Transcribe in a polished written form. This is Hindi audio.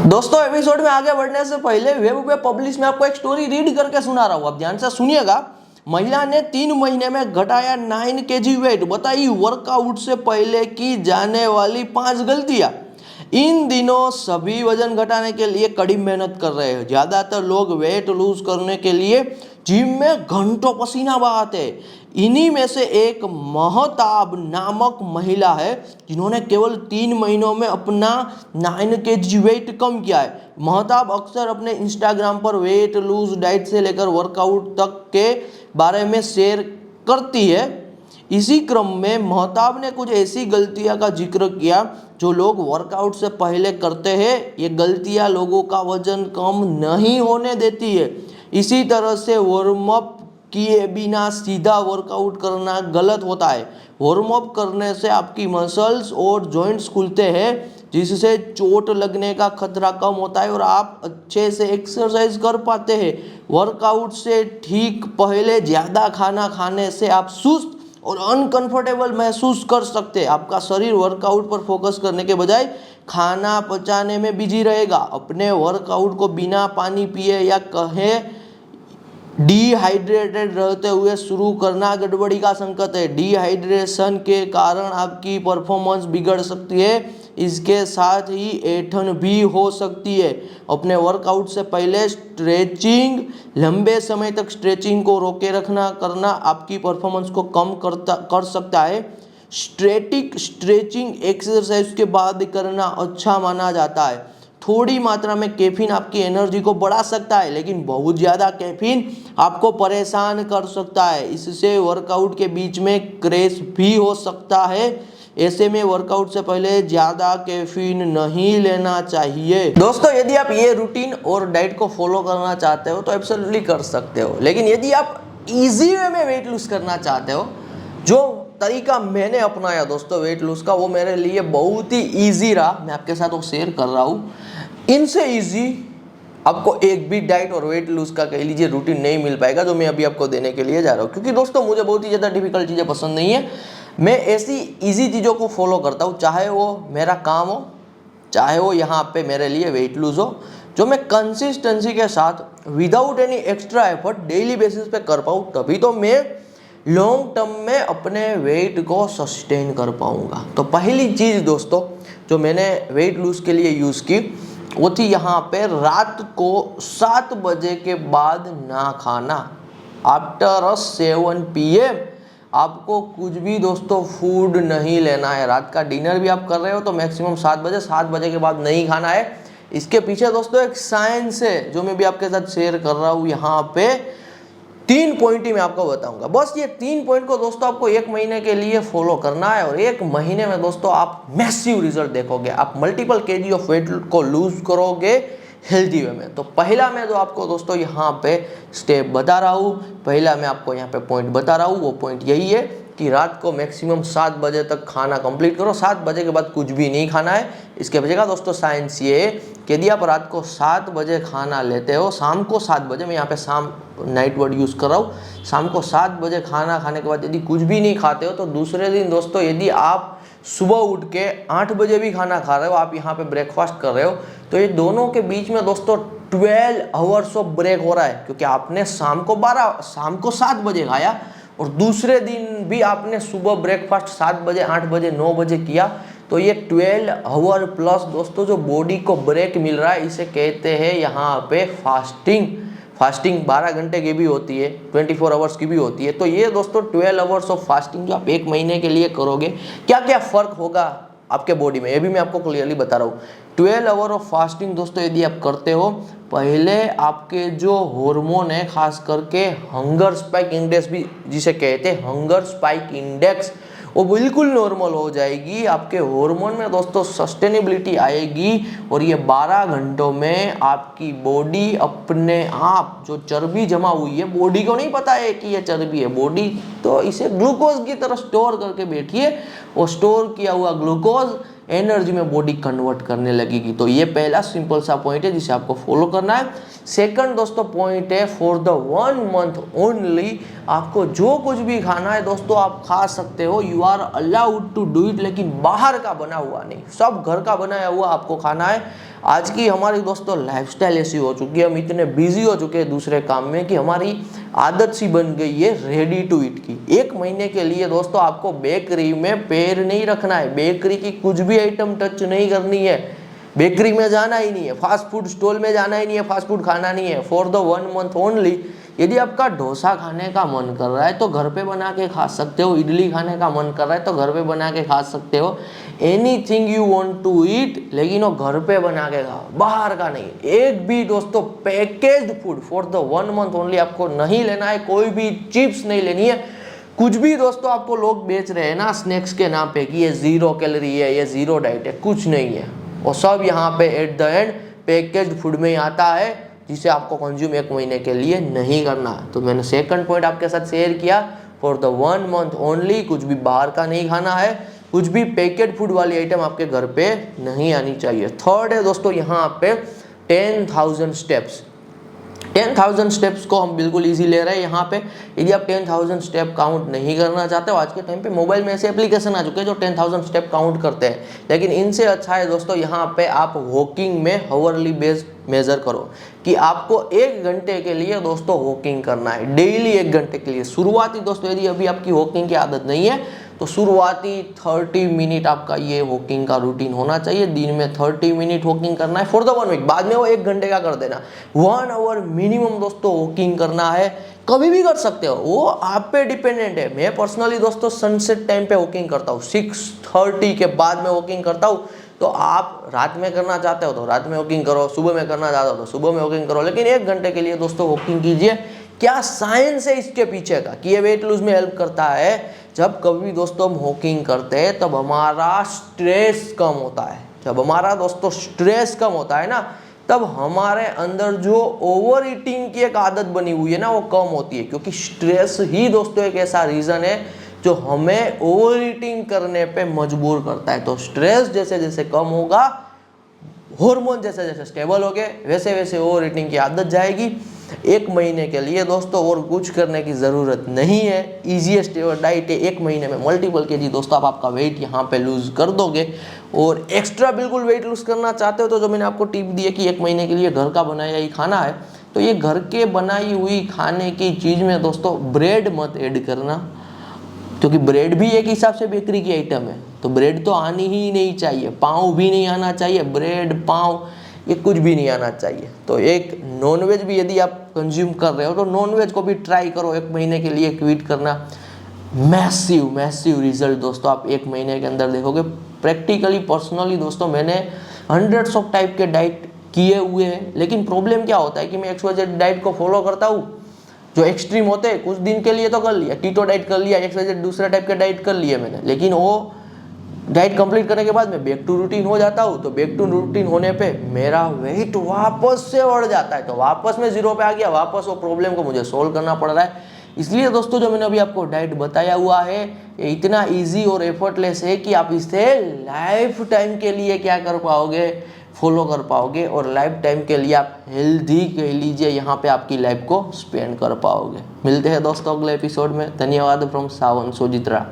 दोस्तों एपिसोड में आगे बढ़ने से पहले वेब पे पब्लिश में आपको एक स्टोरी रीड करके सुना रहा हूँ, आप ध्यान से सुनिएगा। महिला ने 3 महीने में घटाया 9 kg वेट, बताई वर्कआउट से पहले की जाने वाली 5 गलतियां। इन दिनों सभी वजन घटाने के लिए कड़ी मेहनत कर रहे हैं। ज़्यादातर लोग वेट लूज करने के लिए जिम में घंटों पसीना बहाते हैं। इन्हीं में से एक महताब नामक महिला है जिन्होंने केवल 3 महीनों में अपना 9 kg वेट कम किया है। महताब अक्सर अपने इंस्टाग्राम पर वेट लूज डाइट से लेकर वर्कआउट तक के बारे में शेयर करती है। इसी क्रम में महताब ने कुछ ऐसी गलतियां का जिक्र किया जो लोग वर्कआउट से पहले करते हैं। ये गलतियां लोगों का वजन कम नहीं होने देती है। इसी तरह से वार्म अप किए बिना सीधा वर्कआउट करना गलत होता है। वार्म अप करने से आपकी मसल्स और जॉइंट्स खुलते हैं, जिससे चोट लगने का खतरा कम होता है और आप अच्छे से एक्सरसाइज कर पाते हैं। वर्कआउट से ठीक पहले ज़्यादा खाना खाने से आप सुस्त और अनकंफर्टेबल महसूस कर सकते हैं। आपका शरीर वर्कआउट पर फोकस करने के बजाय खाना पचाने में बिजी रहेगा। अपने वर्कआउट को बिना पानी पिए या कहें डिहाइड्रेटेड रहते हुए शुरू करना गड़बड़ी का संकेत है। डिहाइड्रेशन के कारण आपकी परफॉर्मेंस बिगड़ सकती है। इसके साथ ही ऐंठन भी हो सकती है। अपने वर्कआउट से पहले स्ट्रेचिंग, लंबे समय तक स्ट्रेचिंग को रोके रखना करना आपकी परफॉर्मेंस को कम कर सकता है। स्टैटिक स्ट्रेचिंग एक्सरसाइज के बाद करना अच्छा माना जाता है। थोड़ी मात्रा में कैफीन आपकी एनर्जी को बढ़ा सकता है, लेकिन बहुत ज़्यादा कैफीन आपको परेशान कर सकता है। इससे वर्कआउट के बीच में क्रैश भी हो सकता है। ऐसे में वर्कआउट से पहले ज़्यादा कैफीन नहीं लेना चाहिए। दोस्तों, यदि आप ये रूटीन और डाइट को फॉलो करना चाहते हो तो एब्सोल्युटली कर सकते हो, लेकिन यदि आप इजी वे में वेट लूज करना चाहते हो, जो तरीका मैंने अपनाया दोस्तों वेट लूज का, वो मेरे लिए बहुत ही ईजी रहा। मैं आपके साथ वो शेयर कर रहा हूँ। इनसे इजी आपको एक भी डाइट और वेट लूज का कह लीजिए रूटीन नहीं मिल पाएगा जो मैं अभी आपको देने के लिए जा रहा हूँ, क्योंकि दोस्तों मुझे बहुत ही ज़्यादा डिफिकल्ट चीज़ें पसंद नहीं है। मैं ऐसी इजी चीज़ों को फॉलो करता हूँ, चाहे वो मेरा काम हो, चाहे वो यहाँ पे मेरे लिए वेट लूज हो, जो मैं कंसिस्टेंसी के साथ without any extra effort daily basis पे कर पाऊँ, तभी तो मैं लॉन्ग टर्म में अपने वेट को सस्टेन कर पाऊँगा। तो पहली चीज़ दोस्तों जो मैंने वेट लूज के लिए यूज़ की वो थी यहाँ पे रात को 7 बजे के बाद ना खाना। आफ्टर 7 PM आपको कुछ भी दोस्तों फूड नहीं लेना है। रात का डिनर भी आप कर रहे हो तो मैक्सिमम 7 बजे के बाद नहीं खाना है। इसके पीछे दोस्तों एक साइंस है जो मैं भी आपके साथ शेयर कर रहा हूँ। यहाँ पे 3 पॉइंट ही मैं आपको बताऊंगा। बस ये 3 पॉइंट को दोस्तों आपको 1 महीने के लिए फॉलो करना है और 1 महीने में दोस्तों आप मैसिव रिजल्ट देखोगे। आप मल्टीपल केजी ऑफ वेट को लूज करोगे हेल्दी वे में। तो पहला मैं जो आपको दोस्तों यहाँ पे स्टेप बता रहा हूँ, पहला मैं आपको यहाँ पे पॉइंट बता रहा हूँ, वो पॉइंट यही है कि रात को मैक्सिमम 7 बजे तक खाना कंप्लीट करो। 7 बजे के बाद कुछ भी नहीं खाना है। इसके वजह का दोस्तों साइंस ये है कि यदि आप रात को 7 बजे खाना लेते हो, शाम को 7 बजे, मैं यहाँ पे शाम नाइट वर्ड यूज़ कर रहा हूँ, शाम को 7 बजे खाना खाने के बाद यदि कुछ भी नहीं खाते हो तो दूसरे दिन दोस्तों यदि आप सुबह उठ के 8 बजे भी खाना खा रहे हो, आप यहाँ पे ब्रेकफास्ट कर रहे हो, तो ये दोनों के बीच में दोस्तों 12 आवर्स ऑफ ब्रेक हो रहा है, क्योंकि आपने शाम को 7 बजे खाया और दूसरे दिन भी आपने सुबह ब्रेकफास्ट 7 बजे, 8 बजे, 9 बजे किया। तो ये 12 आवर प्लस दोस्तों जो बॉडी को ब्रेक मिल रहा है, इसे कहते हैं यहाँ पे फास्टिंग। फास्टिंग 12 घंटे की भी होती है, 24 आवर्स की भी होती है। तो ये दोस्तों 12 आवर्स ऑफ फास्टिंग जो आप 1 महीने के लिए करोगे, क्या क्या फ़र्क होगा आपके बॉडी में, ये भी मैं आपको क्लियरली बता रहा हूँ। 12 आवर ऑफ फास्टिंग दोस्तों यदि आप करते हो, पहले आपके जो हार्मोन है, खास करके हंगर स्पाइक इंडेक्स भी जिसे कहते हैं, हंगर स्पाइक इंडेक्स, वो बिल्कुल नॉर्मल हो जाएगी। आपके हार्मोन में दोस्तों सस्टेनेबिलिटी आएगी और ये 12 घंटों में आपकी बॉडी अपने आप जो चर्बी जमा हुई है, बॉडी को नहीं पता है कि ये चर्बी है, बॉडी तो इसे ग्लूकोज की तरह स्टोर करके बैठी है और स्टोर किया हुआ ग्लूकोज एनर्जी में बॉडी कन्वर्ट करने लगेगी। तो ये पहला सिंपल सा पॉइंट है जिसे आपको फॉलो करना है। सेकंड दोस्तों पॉइंट है, फॉर द 1 मंथ ओनली आपको जो कुछ भी खाना है दोस्तों आप खा सकते हो, you are allowed to do it, लेकिन बाहर का बना हुआ नहीं, सब घर का बनाया हुआ आपको खाना है। आज की हमारी दोस्तों लाइफस्टाइल ऐसी हो चुकी है, हम इतने बिजी हो चुके हैं दूसरे काम में कि हमारी आदत सी बन गई है रेडी टू ईट की। 1 महीने के लिए दोस्तों आपको बेकरी में पैर नहीं रखना है, बेकरी की कुछ भी आइटम टच नहीं करनी है, बेकरी में जाना ही नहीं है, फास्ट फूड स्टॉल में जाना ही नहीं है, फास्ट फूड खाना नहीं है फॉर द 1 मंथ ओनली। यदि आपका डोसा खाने का मन कर रहा है तो घर पे बना के खा सकते हो, इडली खाने का मन कर रहा है तो घर पे बना के खा सकते हो, anything you want to eat, लेकिन वो घर पे बना के खाओ, बाहर का नहीं। एक भी दोस्तों packaged food for the 1 month only आपको नहीं लेना है, कोई भी चिप्स नहीं लेनी है, कुछ भी दोस्तों आपको लोग बेच रहे हैं ना स्नैक्स के नाम पे कि ये 0 कैलोरी है, ये 0 डाइट है, कुछ नहीं है, वो सब यहाँ पे at the end packaged food में ही आता है, जिसे आपको कंज्यूम 1 महीने के लिए नहीं करना। तो मैंने सेकंड पॉइंट आपके साथ शेयर किया, फॉर द 1 मंथ ओनली कुछ भी बाहर का नहीं खाना है, कुछ भी पैकेट फूड वाली आइटम आपके घर पे नहीं आनी चाहिए। थर्ड है दोस्तों यहाँ पे 10,000 स्टेप्स। 10,000 स्टेप्स को हम बिल्कुल इजी ले रहे हैं यहाँ पे। यदि आप 10,000 स्टेप काउंट नहीं करना चाहते हो, आज के टाइम पे मोबाइल में ऐसे एप्लीकेशन आ चुके हैं जो 10,000 स्टेप काउंट करते हैं, लेकिन इनसे अच्छा है दोस्तों यहाँ पे आप वॉकिंग में हावरली बेस्ड मेजर करो कि आपको 1 घंटे के लिए दोस्तों वॉकिंग करना है, डेली 1 घंटे के लिए। शुरुआती दोस्तों यदि अभी आपकी वॉकिंग की आदत नहीं है तो शुरुआती 30 मिनट आपका ये वॉकिंग का रूटीन होना चाहिए, दिन में 30 मिनट वॉकिंग करना है फॉर द 1 वीक, बाद में वो 1 घंटे का कर देना। 1 आवर मिनिमम दोस्तों वॉकिंग करना है, कभी भी कर सकते हो, वो आप पे डिपेंडेंट है। मैं पर्सनली दोस्तों सनसेट टाइम पे वॉकिंग करता हूँ, 6:30 के बाद में वॉकिंग करता हूँ। तो आप रात में करना चाहते हो तो रात में वॉकिंग करो, सुबह में करना चाहते हो तो सुबह में वॉकिंग करो, लेकिन 1 घंटे के लिए दोस्तों वॉकिंग कीजिए। क्या साइंस है इसके पीछे का कि ये वेट लूज में हेल्प करता है? जब कभी दोस्तों हम वॉकिंग करते हैं तब हमारा स्ट्रेस कम होता है, जब हमारा दोस्तों स्ट्रेस कम होता है ना, तब हमारे अंदर जो ओवर ईटिंग की एक आदत बनी हुई है ना वो कम होती है, क्योंकि स्ट्रेस ही दोस्तों एक ऐसा रीजन है जो हमें ओवर ईटिंग करने पे मजबूर करता है। तो स्ट्रेस जैसे जैसे कम होगा, हार्मोन जैसे जैसे स्टेबल हो गए, वैसे वैसे ओवर ईटिंग की आदत जाएगी। 1 महीने के लिए दोस्तों और कुछ करने की ज़रूरत नहीं है, ईजीएस्ट डाइट है। 1 महीने में मल्टीपल केजी दोस्तों आप आपका वेट यहाँ पे लूज़ कर दोगे। और एक्स्ट्रा बिल्कुल वेट लूज़ करना चाहते हो तो जो मैंने आपको टिप दी है कि 1 महीने के लिए घर का बनाया ही खाना है, तो ये घर के बनाई हुई खाने की चीज़ में दोस्तों ब्रेड मत ऐड करना, क्योंकि ब्रेड भी एक हिसाब से बेकरी की आइटम है, तो ब्रेड तो आनी ही नहीं चाहिए, पाव भी नहीं आना चाहिए, ब्रेड पाव ये कुछ भी नहीं आना चाहिए। तो एक नॉनवेज भी यदि आप कंज्यूम कर रहे हो तो नॉनवेज को भी ट्राई करो 1 महीने के लिए क्विट करना। मैसिव रिजल्ट दोस्तों आप 1 महीने के अंदर देखोगे। प्रैक्टिकली पर्सनली दोस्तों मैंने हंड्रेड्स ऑफ टाइप के डाइट किए हुए हैं, लेकिन प्रॉब्लम क्या होता है कि मैं XYZ डाइट को फॉलो करता हूँ, जो एक्सट्रीम होते हैं, कुछ दिन के लिए तो कर लिया, कीटो डाइट कर लिया, XYZ दूसरा टाइप के डाइट कर लिए मैंने, लेकिन वो डाइट कंप्लीट करने के बाद मैं बैक टू रूटीन हो जाता हूँ। तो बैक टू रूटीन होने पे मेरा वेट वापस से बढ़ जाता है, तो वापस में 0 पे आ गया, वापस वो प्रॉब्लम को मुझे सोल्व करना पड़ रहा है। इसलिए दोस्तों जो मैंने अभी आपको डाइट बताया हुआ है ये इतना इजी और एफर्टलेस है कि आप इसे लाइफ टाइम के लिए क्या कर पाओगे, फॉलो कर पाओगे, और लाइफ टाइम के लिए आप हेल्दी कह लीजिए यहाँ पे आपकी लाइफ को स्पेंड कर पाओगे। मिलते हैं दोस्तों अगले एपिसोड में। धन्यवाद फ्रॉम सावन सोजित्रा।